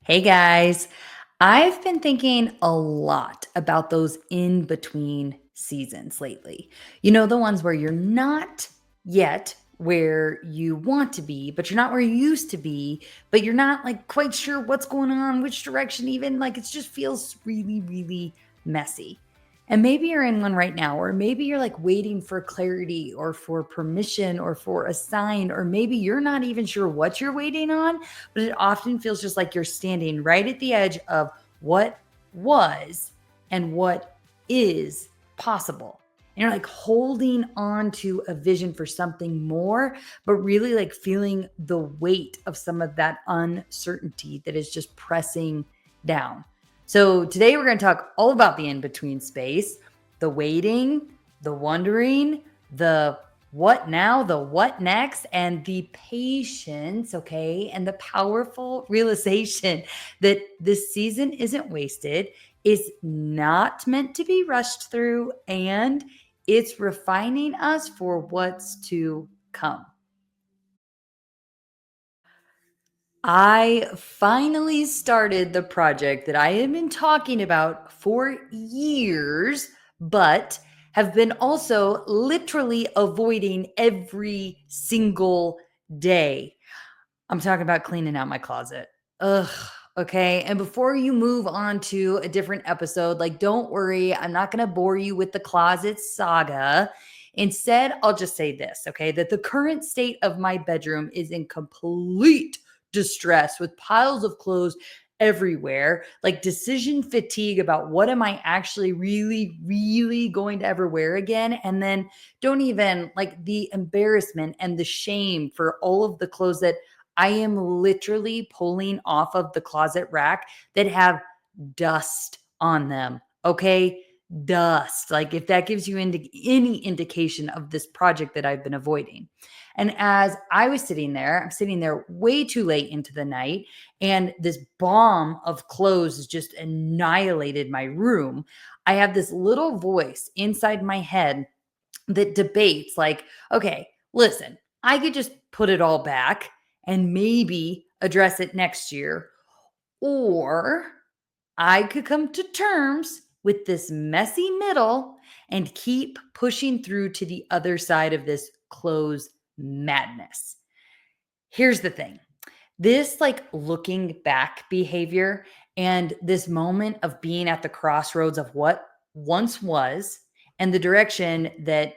Hey guys, I've been thinking a lot about those in between seasons lately. The ones where you're not yet where you want to be, but you're not where you used to be, but you're not like quite sure what's going on, which direction even. Like it just feels really, really messy. And maybe you're in one right now, or maybe you're like waiting for clarity or for permission or for a sign, or maybe you're not even sure what you're waiting on, but it often feels just like you're standing right at the edge of what was and what is possible. And you're like holding on to a vision for something more, but really like feeling the weight of some of that uncertainty that is just pressing down. So today we're going to talk all about the in between space, the waiting, the wondering, the what now, the what next, and the patience, okay, and the powerful realization that this season isn't wasted, is not meant to be rushed through, and it's refining us for what's to come. I finally started the project that I have been talking about for years, but have been also literally avoiding every single day. I'm talking about cleaning out my closet. Ugh. Okay. And before you move on to a different episode, like, don't worry, I'm not going to bore you with the closet saga. Instead, I'll just say this, okay, that the current state of my bedroom is in complete distress with piles of clothes everywhere, like decision fatigue about what am I actually really, really going to ever wear again. And then don't even like the embarrassment and the shame for all of the clothes that I am literally pulling off of the closet rack that have dust on them. Okay. Dust. Like if that gives you any indication of this project that I've been avoiding. And as I was sitting there, I'm sitting there way too late into the night, and this bomb of clothes has just annihilated my room. I have this little voice inside my head that debates, like, okay, listen, I could just put it all back and maybe address it next year, or I could come to terms with this messy middle and keep pushing through to the other side of this clothes madness. Here's the thing, this like looking back behavior and this moment of being at the crossroads of what once was and the direction that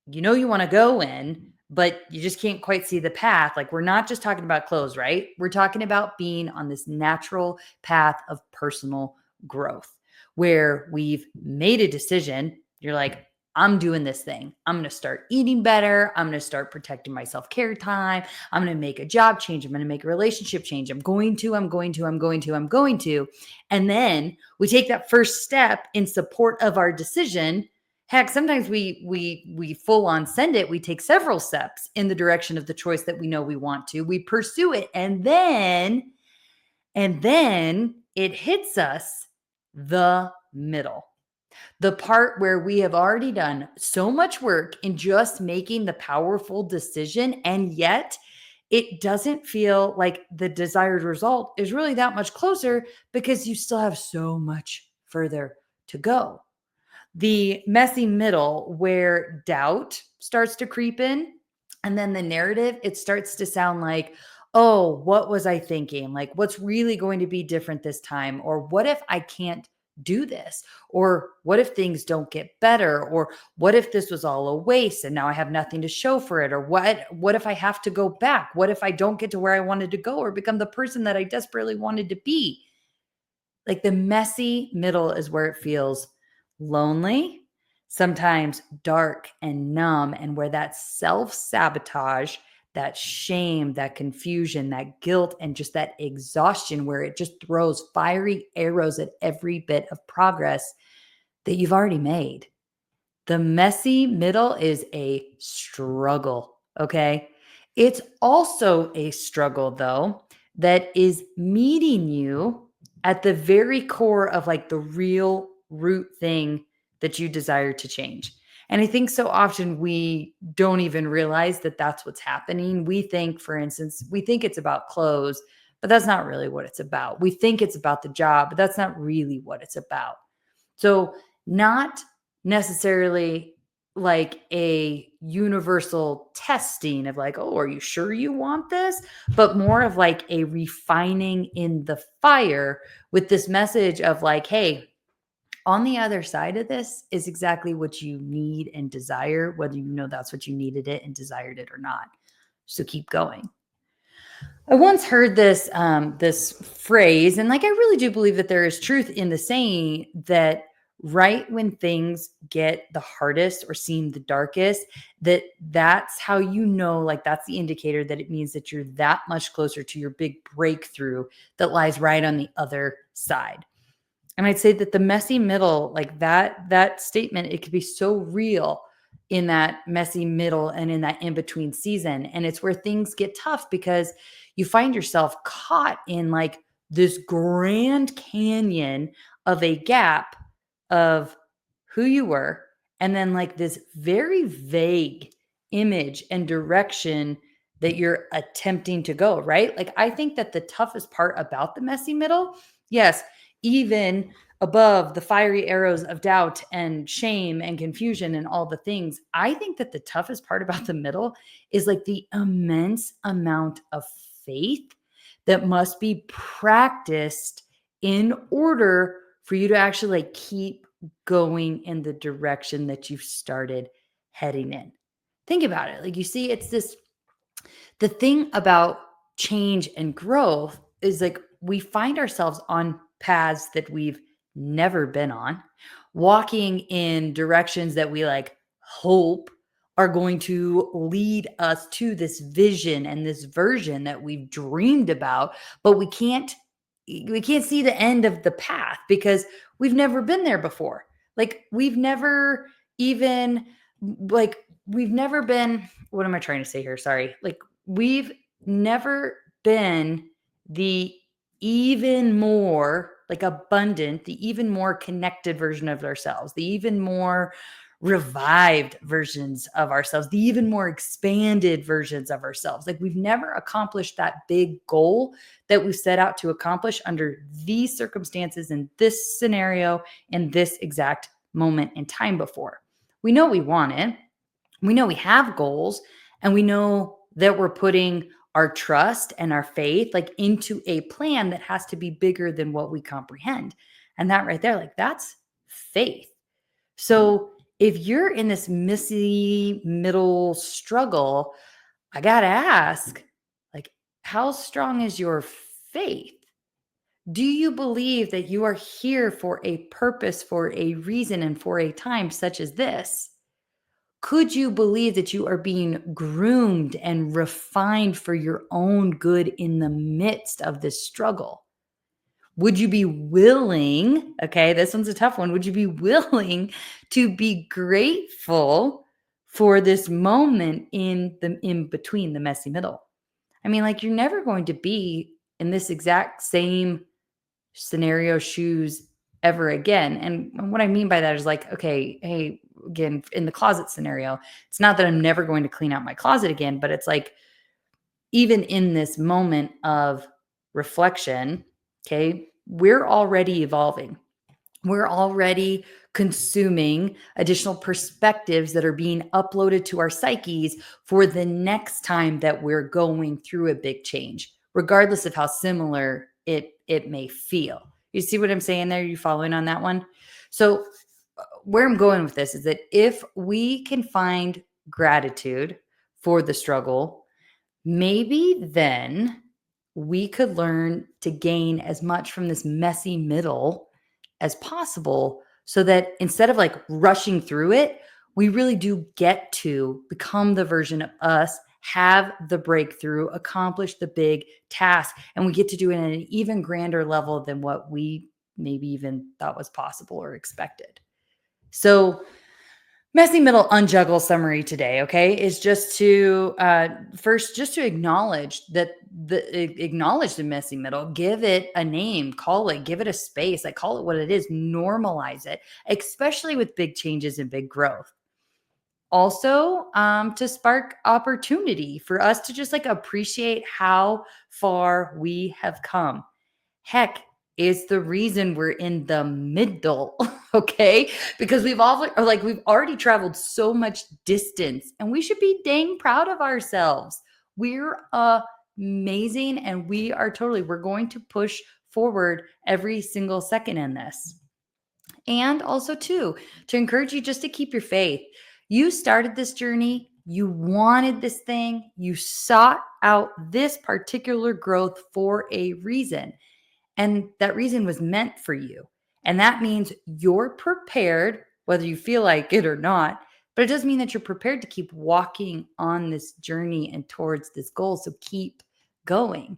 you want to go in, but you just can't quite see the path. Like, we're not just talking about clothes, right? We're talking about being on this natural path of personal growth where we've made a decision. You're like, I'm doing this thing. I'm going to start eating better. I'm going to start protecting my self care time. I'm going to make a job change. I'm going to make a relationship change. I'm going to. And then we take that first step in support of our decision. Heck, sometimes we full on send it. We take several steps in the direction of the choice that we know we want to. We pursue it, and then it hits us, the middle. The part where we have already done so much work in just making the powerful decision, and yet it doesn't feel like the desired result is really that much closer because you still have so much further to go. The messy middle where doubt starts to creep in, and then the narrative, it starts to sound like, oh, what was I thinking? Like, what's really going to be different this time? Or what if I can't do this? Or what if things don't get better? Or what if this was all a waste and now I have nothing to show for it? Or what if I have to go back? What if I don't get to where I wanted to go or become the person that I desperately wanted to be? Like, the messy middle is where it feels lonely, sometimes dark and numb, and where that self sabotage, that shame, that confusion, that guilt, and just that exhaustion, where it just throws fiery arrows at every bit of progress that you've already made. The messy middle is a struggle, okay? It's also a struggle, though, that is meeting you at the very core of like the real root thing that you desire to change. And I think so often we don't even realize that that's what's happening. We think, for instance, we think it's about clothes, but that's not really what it's about. We think it's about the job, but that's not really what it's about. So, not necessarily like a universal testing of like, oh, are you sure you want this? But more of like a refining in the fire with this message of like, hey, on the other side of this is exactly what you need and desire, whether you know that's what you needed it and desired it or not. So keep going. I once heard this phrase, and like I really do believe that there is truth in the saying that right when things get the hardest or seem the darkest, that's how you know, like that's the indicator that it means that you're that much closer to your big breakthrough that lies right on the other side. And I'd say that the messy middle, like that statement, it could be so real in that messy middle and in that in between season. And it's where things get tough because you find yourself caught in like this grand canyon of a gap of who you were, and then like this very vague image and direction that you're attempting to go, right? Like I think that the toughest part about the messy middle, yes, even above the fiery arrows of doubt and shame and confusion and all the things, I think that the toughest part about the middle is like the immense amount of faith that must be practiced in order for you to actually like keep going in the direction that you've started heading in. Think about it. Like you see, it's this the thing about change and growth is like we find ourselves on paths that we've never been on, walking in directions that we like hope are going to lead us to this vision and this version that we've dreamed about, but we can't see the end of the path because we've never been there before. Like we've never even like we've never been, what am I trying to say here? Sorry. Like we've never been the even more like abundant, the even more connected version of ourselves, the even more revived versions of ourselves, the even more expanded versions of ourselves. Like we've never accomplished that big goal that we set out to accomplish under these circumstances in this scenario in this exact moment in time before. We know we want it. We know we have goals, and we know that we're putting our trust and our faith like into a plan that has to be bigger than what we comprehend. And that right there, like that's faith. So if you're in this messy middle struggle, I got to ask, like, how strong is your faith? Do you believe that you are here for a purpose, for a reason, and for a time such as this? Could you believe that you are being groomed and refined for your own good in the midst of this struggle? Would you be willing, okay, this one's a tough one. Would you be willing to be grateful for this moment in between the messy middle? I mean, like you're never going to be in this exact same scenario shoes ever again. And what I mean by that is like, okay, hey, again, in the closet scenario, it's not that I'm never going to clean out my closet again, but it's like even in this moment of reflection, okay, we're already evolving. We're already consuming additional perspectives that are being uploaded to our psyches for the next time that we're going through a big change, regardless of how similar it may feel. You see what I'm saying there? You following on that one? So where I'm going with this is that if we can find gratitude for the struggle, maybe then we could learn to gain as much from this messy middle as possible so that instead of like rushing through it, we really do get to become the version of us, have the breakthrough, accomplish the big task, and we get to do it at an even grander level than what we maybe even thought was possible or expected. So, messy middle unjuggle summary today, okay, is just to first just to acknowledge that acknowledge the messy middle, give it a name, call it, give it a space, like call it what it is, normalize it, especially with big changes and big growth. Also, to spark opportunity for us to just like appreciate how far we have come. Heck, is the reason we're in the middle, okay? Because we've already traveled so much distance and we should be dang proud of ourselves. We're amazing and we're going to push forward every single second in this. And also, too, to encourage you just to keep your faith. You started this journey, you wanted this thing, you sought out this particular growth for a reason. And that reason was meant for you. And that means you're prepared, whether you feel like it or not. But it does mean that you're prepared to keep walking on this journey and towards this goal. So keep going.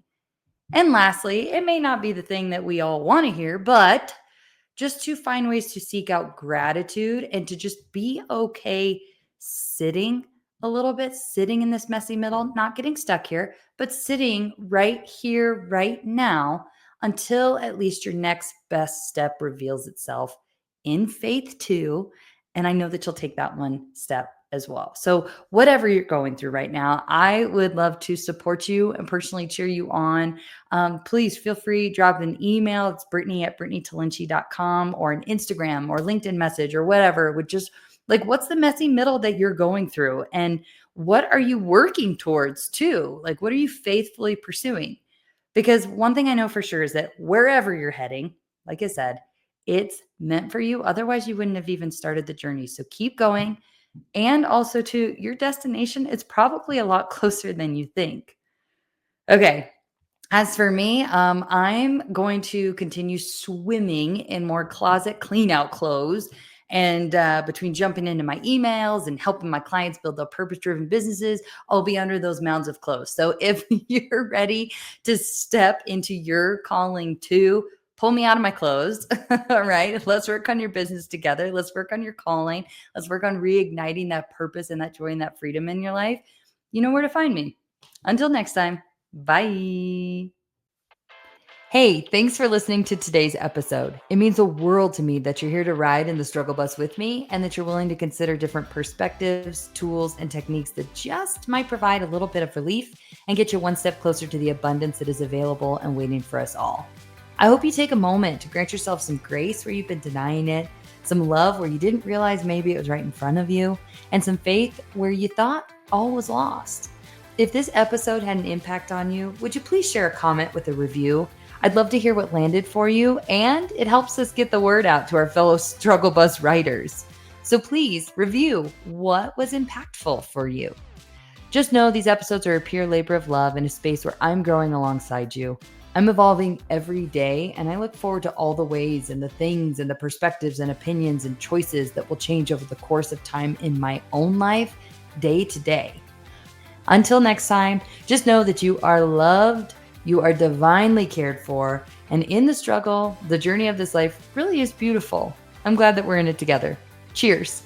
And lastly, it may not be the thing that we all want to hear, but just to find ways to seek out gratitude and to just be okay sitting a little bit, sitting in this messy middle, not getting stuck here, but sitting right here, right now, until at least your next best step reveals itself in faith too. And I know that you'll take that one step as well. So, whatever you're going through right now, I would love to support you and personally cheer you on. Please feel free, drop an email. It's Brittany@BrittanyTalinci.com or an Instagram or LinkedIn message or whatever. Would just like, what's the messy middle that you're going through? And what are you working towards too? Like, what are you faithfully pursuing? Because one thing I know for sure is that wherever you're heading, like I said, it's meant for you. Otherwise, you wouldn't have even started the journey. So keep going. And also, to your destination, it's probably a lot closer than you think. Okay. As for me, I'm going to continue swimming in more closet clean out clothes. And between jumping into my emails and helping my clients build their purpose driven businesses, I'll be under those mounds of clothes. So if you're ready to step into your calling too, pull me out of my clothes. All right. Let's work on your business together. Let's work on your calling. Let's work on reigniting that purpose and that joy and that freedom in your life. You know where to find me. Until next time. Bye. Hey, thanks for listening to today's episode. It means the world to me that you're here to ride in the struggle bus with me and that you're willing to consider different perspectives, tools, and techniques that just might provide a little bit of relief and get you one step closer to the abundance that is available and waiting for us all. I hope you take a moment to grant yourself some grace where you've been denying it, some love where you didn't realize maybe it was right in front of you, and some faith where you thought all was lost. If this episode had an impact on you, would you please share a comment with a review? I'd love to hear what landed for you, and it helps us get the word out to our fellow struggle bus riders. So please review what was impactful for you. Just know these episodes are a pure labor of love in a space where I'm growing alongside you. I'm evolving every day, and I look forward to all the ways and the things and the perspectives and opinions and choices that will change over the course of time in my own life, day to day. Until next time, just know that you are loved, you are divinely cared for, and in the struggle, the journey of this life really is beautiful. I'm glad that we're in it together. Cheers.